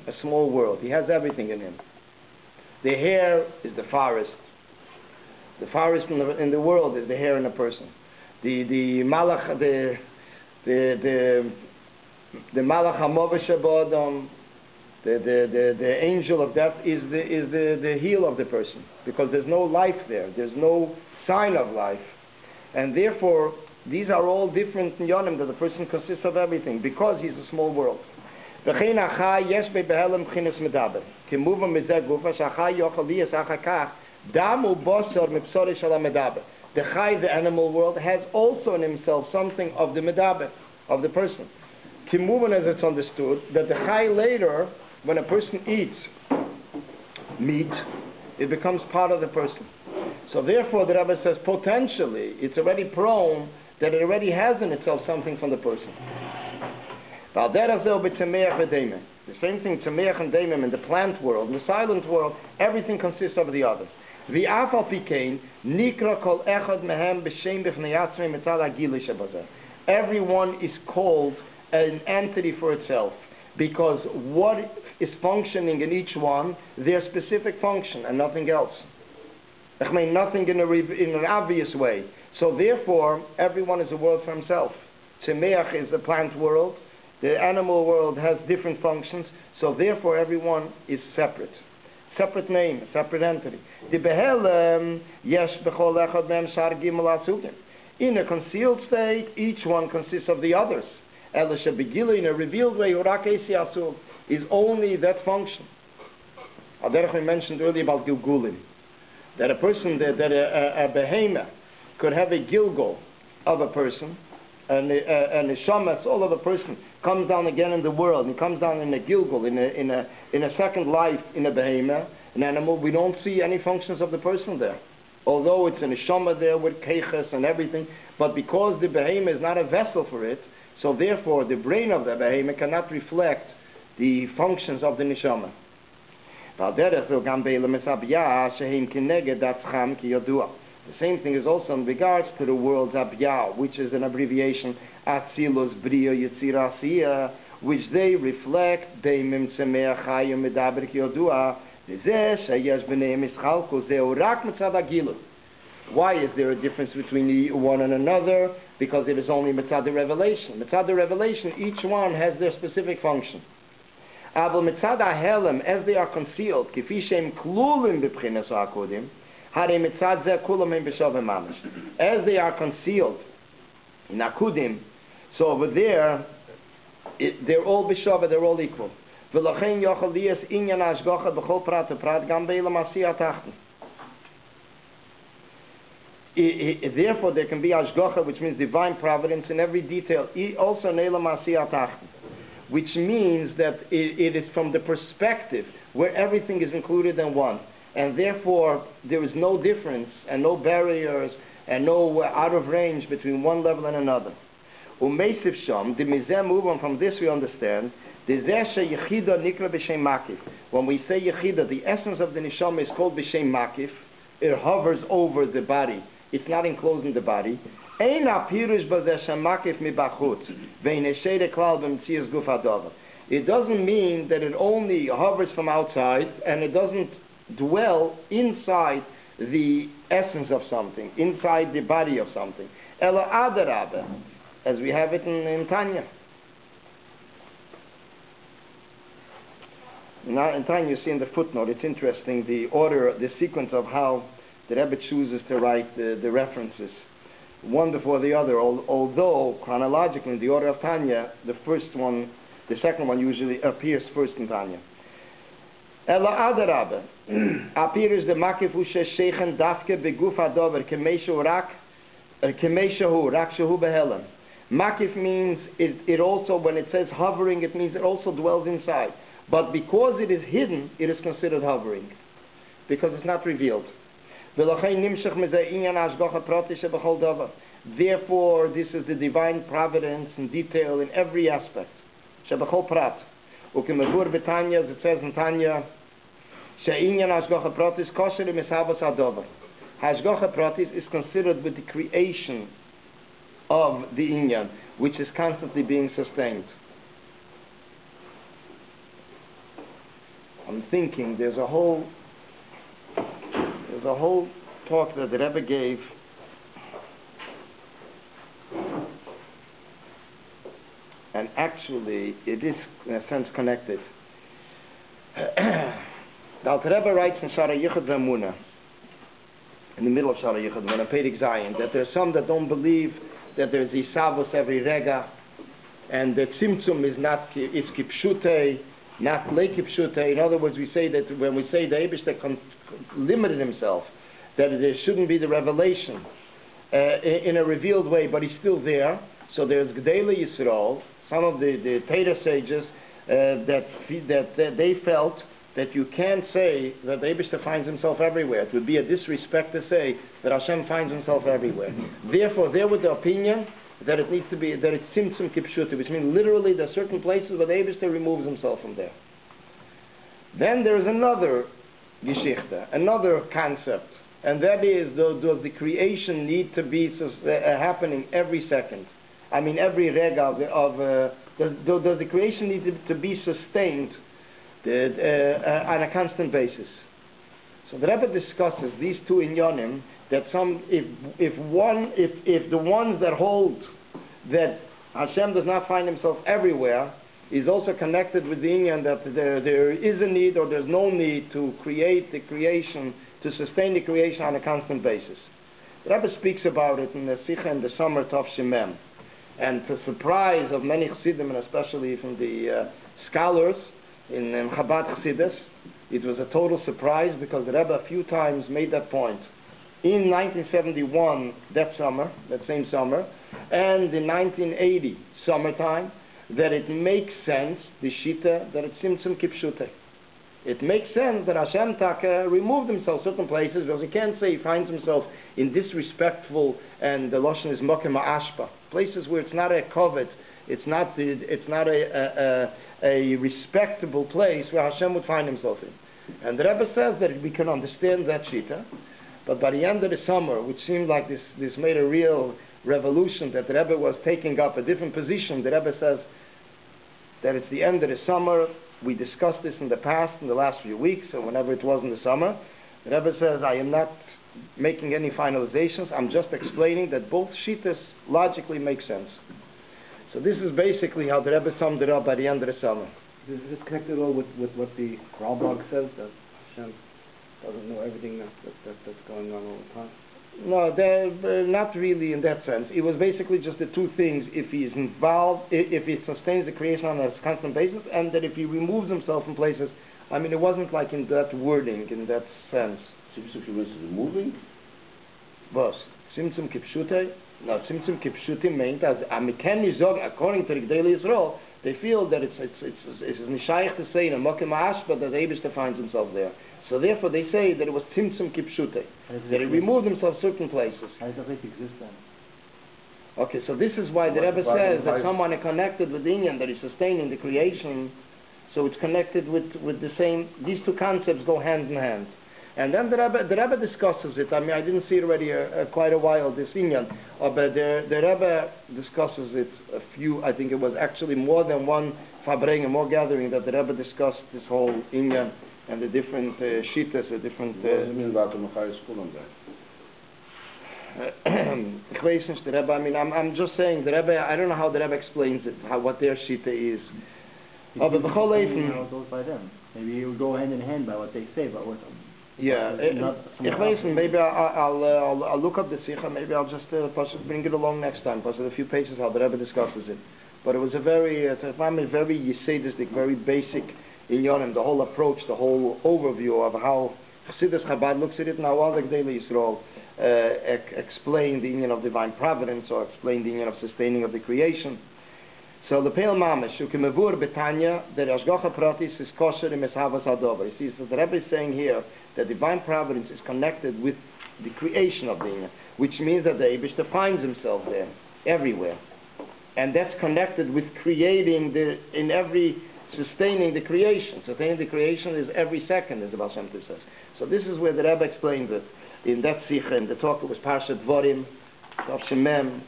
a small world. He has everything in him. The hair is the forest. The forest in the world is the hair in a person. The malach, the malach hamovesh ba'adam, the angel of death is the heel of the person, because there's no life there. There's no sign of life, and therefore these are all different yonim that the person consists of everything, because he's a small world. The chai, the animal world, has also in himself something of the medaber, of the person. Kimuvan, as it's understood, that the chai later, when a person eats meat, it becomes part of the person. So therefore, the Rebbe says, potentially, it's already prone that it already has in itself something from the person. The same thing, tzemeach and daimim, in the plant world, in the silent world, everything consists of the other. Everyone is called an entity for itself, because what is functioning in each one, their specific function and nothing else. I mean, nothing in an obvious way. So therefore, everyone is a world for himself. Tzemeach is the plant world. The animal world has different functions. So therefore, everyone is separate. Separate name, separate entity. In a concealed state, each one consists of the others. In a revealed way, is only that function. We mentioned earlier about Gilgulim. That a person, that a behemoth could have a Gilgul of a person, and a shamas, all of a person, comes down again in the world, and he comes down in a Gilgul, in a second life in a behemoth, an animal. We don't see any functions of the person there. Although it's an neshama there with keiches and everything, but because the behemoth is not a vessel for it, so therefore the brain of the behemoth cannot reflect the functions of the neshama. The same thing is also in regards to the world's abya, which is an abbreviation, Atzilus Bria Yitzira Asiya, which they reflect Deimim Tzemeach Chayim Medaber Ki Yodua. Why is there a difference between one and another? Because it is only Mitzad the revelation. Mitzad the revelation, each one has their specific function. Abel Mitzad HaHelem, as they are concealed, Kifi Shem Klulim B'Bchinas HaKodim, Hare Mitzad Zeh Kulam Hem B'Shaveh Mamash. As they are concealed in Akudim, so over there, they're all B'Shaveh, they're all equal. V'lachein yochel liyas inyan hashgacha b'chol prat v'prat gam be'elam asiyah tachten. Therefore, there can be hashgacha, which means divine providence in every detail, also in elam asiyah tachten, which means that it is from the perspective where everything is included in one, and therefore there is no difference and no barriers and no out of range between one level and another. Umeisiv sham, the mizeh move on from this we understand. When we say Yechida, the essence of the Neshama is called B'Shem Makif. It hovers over the body. It's not enclosed in the body. It doesn't mean that it only hovers from outside and it doesn't dwell inside the essence of something, inside the body of something. Ela Adarabe, as we have it in Tanya. Now, in time you see in the footnote, it's interesting, the order, the sequence of how the Rebbe chooses to write the references, one before the other, although chronologically in the order of Tanya, the second one usually appears first in Tanya. Ela Adarabe appears the Makif Shechen Dafke Beguf Adover Kemeshu Rak Shehu Behelam. Makif means it also, when it says hovering, it means it also dwells inside. But because it is hidden, it is considered hovering, because it's not revealed. Therefore, this is the divine providence in detail in every aspect. As it says in Tanya, Hashgacha Pratis is considered with the creation of the inyan, which is constantly being sustained. I'm thinking there's a whole talk that the Rebbe gave and actually it is in a sense connected. The Alter Rebbe writes in Shara Yichud V'Emunah, in the middle of Shara Yichud V'Emunah, Perek Zayin, that there are some that don't believe that there's Isavos every Rega, and that Tzimtzum is not, it's Kipshutei, not Lekipshutei. In other words, we say that when we say the Eibishter limited himself, that there shouldn't be the revelation in a revealed way, but he's still there. So there's Gdele Yisrael, some of the Torah sages that they felt that you can't say that the Eibishter finds himself everywhere. It would be a disrespect to say that Hashem finds himself everywhere. Therefore, they're with the opinion that it needs to be, that it's Tzimtzum Kipshuta, which means literally there are certain places where the Eibishter removes himself from there. Then there is another Geschichte, another concept, and that is, does the creation need to be happening every second? I mean, every rega does the creation need to be sustained on a constant basis? So the Rebbe discusses these two inyanim, that if the ones that hold that Hashem does not find himself everywhere is also connected with the inyan that there is a need or there's no need to create the creation, to sustain the creation on a constant basis. The Rebbe speaks about it in the Sikha in the summer Tov Shemem. And to the surprise of many Chassidim, and especially from the scholars in Chabad Chassidus, it was a total surprise because the Rebbe a few times made that point. In 1971, that same summer, and in 1980, summertime, that it makes sense, the Shita, that it's Tzimtzum Kipshutei. It makes sense that Hashem Taka removed himself certain places because he can't say he finds himself in disrespectful, and the Lashon is Mokem Ashpa, places where it's not a kovet, it's not a respectable place where Hashem would find himself in. And the Rebbe says that we can understand that Shita, but by the end of the summer, which seemed like this made a real revolution, that the Rebbe was taking up a different position, the Rebbe says that it's the end of the summer. We discussed this in the past, in the last few weeks, or whenever it was in the summer. The Rebbe says, I am not making any finalizations, I'm just explaining that both Shitas logically make sense. So this is basically how the Rebbe summed it up by the end of the summer. Is this connected at all with what the Ralbag says, that Hashem doesn't know everything that's going on all the time? No, not really in that sense. It was basically just the two things: if he is involved, if he sustains the creation on a constant basis, and that if he removes himself from places. I mean, it wasn't like in that wording, in that sense. Tzimtzum is removing? Was Tzimtzum Kipshutei? No, Tzimtzum Kipshutei meant as according to the Gdele Yisrael, they feel that it's nishayich to say in a Mokem Ashba that the Eibishter finds himself there. So therefore they say that it was Tzimtzum Kipshutei, that he removed himself certain places. How does that exist then? Okay, so this is why the Rebbe says that someone is connected with the Inyan, that is sustaining the creation, so it's connected with the same, these two concepts go hand in hand. And then the Rebbe discusses it. I mean, I didn't see it already quite a while, this Inyan, but the Rebbe discusses it I think it was actually more than one Fabrengen, more gathering, that the Rebbe discussed this whole Inyan and the different Shitas, the different... What does it mean about the Machai school on that? I mean, I'm just saying, the Rebbe, I don't know how the Rebbe explains it, what their Shita is. But the whole it goes by them. Maybe it would go hand in hand by what they say, but what... Yeah, maybe I'll look up the Sikha, maybe I'll just bring it along next time, because there are a few pages how the Rebbe discusses it. But it was a very Yisedistic, very basic inyanim, the whole approach, the whole overview of how Chassidus Chabad looks at it, and how all the Gdele Yisrael explain the inyan of divine providence, or explain the inyan of sustaining of the creation. So the Peil Mamish, Ukimavur Betanya, the Ashgacha Pratis is kosher in Meshavas Adover. You see, so the Rebbe is saying here that divine providence is connected with the creation of the inyan, which means that the Eibishter finds himself there, everywhere. And that's connected with creating sustaining the creation. Sustaining the creation is every second, as the Baal Shem Tov says. So this is where the Rebbe explains it in that Sikha, in the talk. It was Parshat Dvorim, Tov Shemem,